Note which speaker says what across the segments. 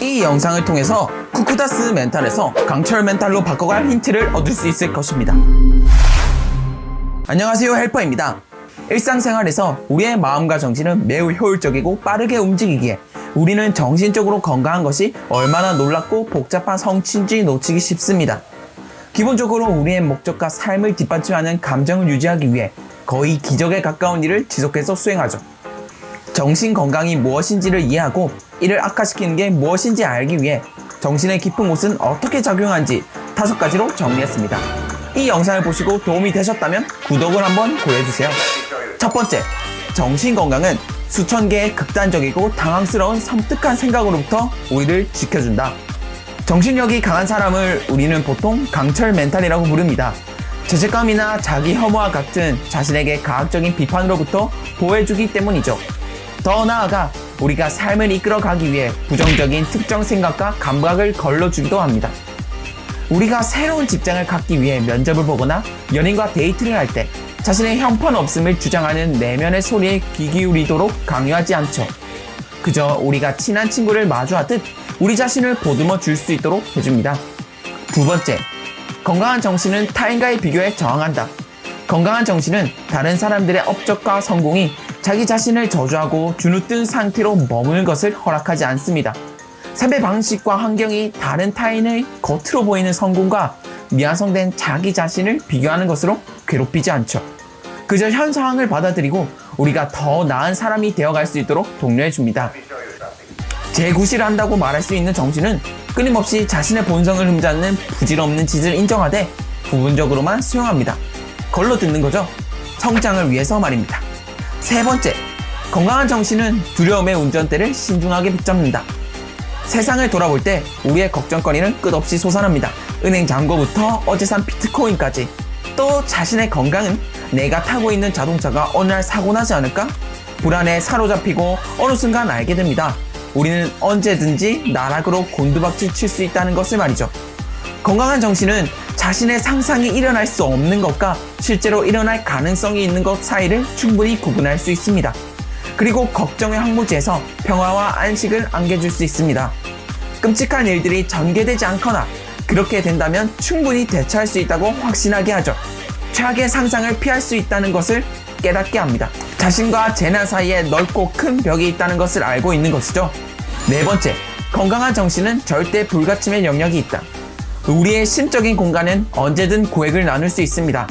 Speaker 1: 이 영상을 통해서 쿠쿠다스 멘탈에서 강철 멘탈로 바꿔갈 힌트를 얻을 수 있을 것입니다. 안녕하세요, 헬퍼입니다. 일상생활에서 우리의 마음과 정신은 매우 효율적이고 빠르게 움직이기에 우리는 정신적으로 건강한 것이 얼마나 놀랍고 복잡한 성취인지 놓치기 쉽습니다. 기본적으로 우리의 목적과 삶을 뒷받침하는 감정을 유지하기 위해 거의 기적에 가까운 일을 지속해서 수행하죠. 정신 건강이 무엇인지를 이해하고 이를 악화시키는 게 무엇인지 알기 위해 정신의 깊은 곳은 어떻게 작용하는지 5가지로 정리했습니다. 이 영상을 보시고 도움이 되셨다면 구독을 한번 고려해주세요. 첫 번째, 정신 건강은 수천 개의 극단적이고 당황스러운 섬뜩한 생각으로부터 우리를 지켜준다. 정신력이 강한 사람을 우리는 보통 강철 멘탈이라고 부릅니다. 죄책감이나 자기 혐오와 같은 자신에게 가학적인 비판으로부터 보호해주기 때문이죠. 더 나아가 우리가 삶을 이끌어가기 위해 부정적인 특정 생각과 감각을 걸러주기도 합니다. 우리가 새로운 직장을 갖기 위해 면접을 보거나 연인과 데이트를 할 때 자신의 형편없음을 주장하는 내면의 소리에 귀 기울이도록 강요하지 않죠. 그저 우리가 친한 친구를 마주하듯 우리 자신을 보듬어 줄 수 있도록 해줍니다. 두 번째, 건강한 정신은 타인과의 비교에 저항한다. 건강한 정신은 다른 사람들의 업적과 성공이 자기 자신을 저주하고 주눅든 상태로 머무는 것을 허락하지 않습니다. 삶의 방식과 환경이 다른 타인의 겉으로 보이는 성공과 미완성된 자기 자신을 비교하는 것으로 괴롭히지 않죠. 그저 현 상황을 받아들이고 우리가 더 나은 사람이 되어갈 수 있도록 독려해줍니다. 재구실을 한다고 말할 수 있는 정신은 끊임없이 자신의 본성을 흠잡는 부질없는 짓을 인정하되 부분적으로만 수용합니다. 걸러 듣는 거죠. 성장을 위해서 말입니다. 세 번째, 건강한 정신은 두려움의 운전대를 신중하게 붙잡는다. 세상을 돌아볼 때 우리의 걱정거리는 끝없이 솟아납니다. 은행 잔고부터 어제 산 비트코인까지. 또 자신의 건강은 내가 타고 있는 자동차가 어느 날 사고 나지 않을까? 불안에 사로잡히고 어느 순간 알게 됩니다. 우리는 언제든지 나락으로 곤두박질 칠 수 있다는 것을 말이죠. 건강한 정신은 자신의 상상이 일어날 수 없는 것과 실제로 일어날 가능성이 있는 것 사이를 충분히 구분할 수 있습니다. 그리고 걱정의 황무지에서 평화와 안식을 안겨줄 수 있습니다. 끔찍한 일들이 전개되지 않거나 그렇게 된다면 충분히 대처할 수 있다고 확신하게 하죠. 최악의 상상을 피할 수 있다는 것을 깨닫게 합니다. 자신과 재난 사이에 넓고 큰 벽이 있다는 것을 알고 있는 것이죠. 네 번째, 건강한 정신은 절대 불가침의 영역이 있다. 우리의 심적인 공간은 언제든 고액을 나눌 수 있습니다.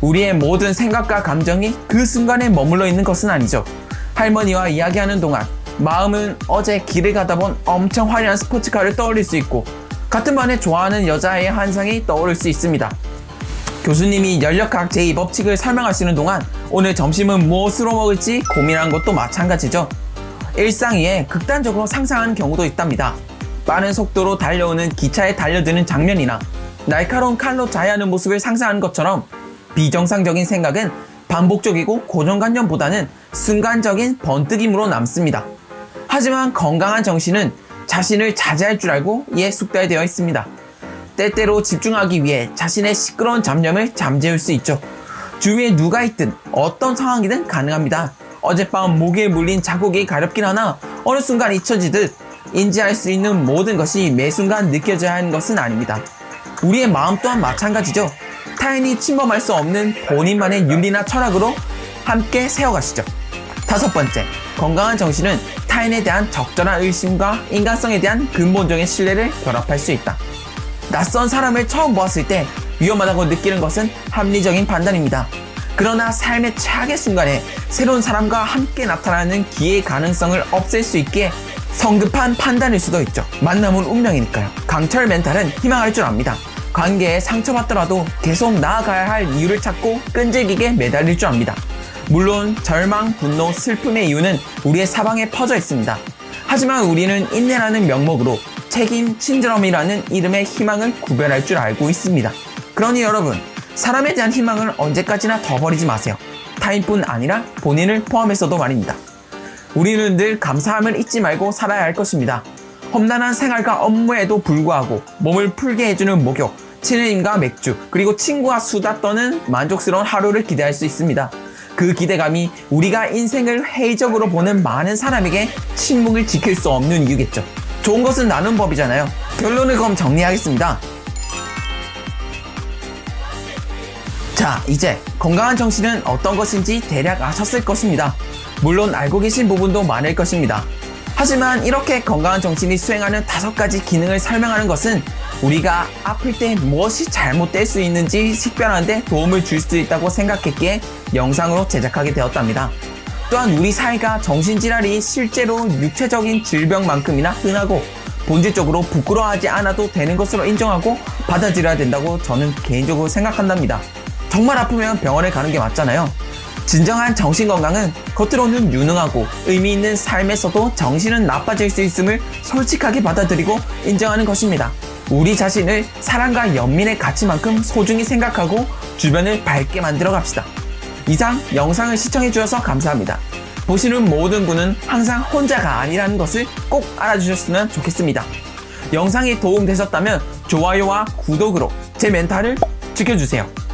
Speaker 1: 우리의 모든 생각과 감정이 그 순간에 머물러 있는 것은 아니죠. 할머니와 이야기하는 동안 마음은 어제 길을 가다 본 엄청 화려한 스포츠카를 떠올릴 수 있고 같은 반에 좋아하는 여자의 환상이 떠오를 수 있습니다. 교수님이 연력학 제2법칙을 설명하시는 동안 오늘 점심은 무엇으로 먹을지 고민한 것도 마찬가지죠. 일상 위에 극단적으로 상상하는 경우도 있답니다. 빠른 속도로 달려오는 기차에 달려드는 장면이나 날카로운 칼로 자해하는 모습을 상상하는 것처럼 비정상적인 생각은 반복적이고 고정관념보다는 순간적인 번뜩임으로 남습니다. 하지만 건강한 정신은 자신을 자제할 줄 알고 이에 숙달되어 있습니다. 때때로 집중하기 위해 자신의 시끄러운 잡념을 잠재울 수 있죠. 주위에 누가 있든 어떤 상황이든 가능합니다. 어젯밤 목에 물린 자국이 가렵긴 하나 어느 순간 잊혀지듯 인지할 수 있는 모든 것이 매 순간 느껴져야 하는 것은 아닙니다. 우리의 마음 또한 마찬가지죠. 타인이 침범할 수 없는 본인만의 윤리나 철학으로 함께 세워가시죠. 다섯 번째, 건강한 정신은 타인에 대한 적절한 의심과 인간성에 대한 근본적인 신뢰를 결합할 수 있다. 낯선 사람을 처음 보았을 때 위험하다고 느끼는 것은 합리적인 판단입니다. 그러나 삶의 최악의 순간에 새로운 사람과 함께 나타나는 기회의 가능성을 없앨 수 있기에 성급한 판단일 수도 있죠. 만남은 운명이니까요. 강철 멘탈은 희망할 줄 압니다. 관계에 상처받더라도 계속 나아가야 할 이유를 찾고 끈질기게 매달릴 줄 압니다. 물론 절망, 분노, 슬픔의 이유는 우리의 사방에 퍼져 있습니다. 하지만 우리는 인내라는 명목으로 책임, 친절함이라는 이름의 희망을 구별할 줄 알고 있습니다. 그러니 여러분, 사람에 대한 희망을 언제까지나 더 버리지 마세요. 타인뿐 아니라 본인을 포함해서도 말입니다. 우리는 늘 감사함을 잊지 말고 살아야 할 것입니다. 험난한 생활과 업무에도 불구하고 몸을 풀게 해주는 목욕, 친해님과 맥주, 그리고 친구와 수다 떠는 만족스러운 하루를 기대할 수 있습니다. 그 기대감이 우리가 인생을 회의적으로 보는 많은 사람에게 침묵을 지킬 수 없는 이유겠죠. 좋은 것은 나눈 법이잖아요. 결론을 그럼 정리하겠습니다. 자, 이제 건강한 정신은 어떤 것인지 대략 아셨을 것입니다. 물론 알고 계신 부분도 많을 것입니다. 하지만 이렇게 건강한 정신이 수행하는 5가지 기능을 설명하는 것은 우리가 아플 때 무엇이 잘못될 수 있는지 식별하는 데 도움을 줄 수 있다고 생각했기에 영상으로 제작하게 되었답니다. 또한 우리 사회가 정신질환이 실제로 육체적인 질병만큼이나 흔하고 본질적으로 부끄러워하지 않아도 되는 것으로 인정하고 받아들여야 된다고 저는 개인적으로 생각한답니다. 정말 아프면 병원에 가는 게 맞잖아요. 진정한 정신건강은 겉으로는 유능하고 의미 있는 삶에서도 정신은 나빠질 수 있음을 솔직하게 받아들이고 인정하는 것입니다. 우리 자신을 사랑과 연민의 가치만큼 소중히 생각하고 주변을 밝게 만들어 갑시다. 이상 영상을 시청해주셔서 감사합니다. 보시는 모든 분은 항상 혼자가 아니라는 것을 꼭 알아주셨으면 좋겠습니다. 영상이 도움되셨다면 좋아요와 구독으로 제 멘탈을 지켜주세요.